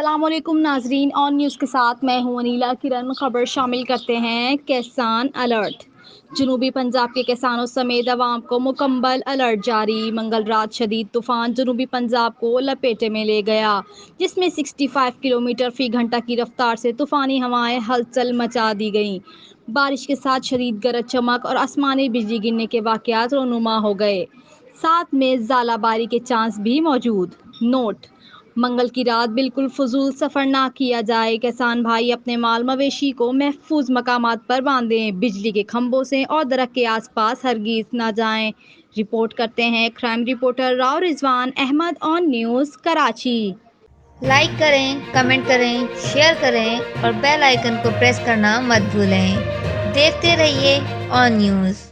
السلام علیکم ناظرین، آن نیوز کے ساتھ میں ہوں انیلا کرن۔ خبر شامل کرتے ہیں کسان الرٹ۔ جنوبی پنجاب کے کسانوں سمیت عوام کو مکمل الرٹ جاری۔ منگل رات شدید طوفان جنوبی پنجاب کو لپیٹے میں لے گیا، جس میں 65 کلومیٹر فی گھنٹہ کی رفتار سے طوفانی ہوائیں ہلچل مچا دی گئیں۔ بارش کے ساتھ شدید گرج چمک اور آسمانی بجلی گرنے کے واقعات رونما ہو گئے، ساتھ میں ژالہ باری کے چانس بھی موجود۔ نوٹ: منگل کی رات بالکل فضول سفر نہ کیا جائے۔ کسان بھائی اپنے مال مویشی کو محفوظ مقامات پر باندھیں۔ بجلی کے کھمبوں سے اور درخت کے آس پاس ہرگز نہ جائیں۔ رپورٹ کرتے ہیں کرائم رپورٹر راؤ رضوان احمد، آن نیوز، کراچی۔ لائک کریں، کمنٹ کریں، شیئر کریں اور بیل آئیکن کو پریس کرنا مت بھولیں۔ دیکھتے رہیے آن نیوز۔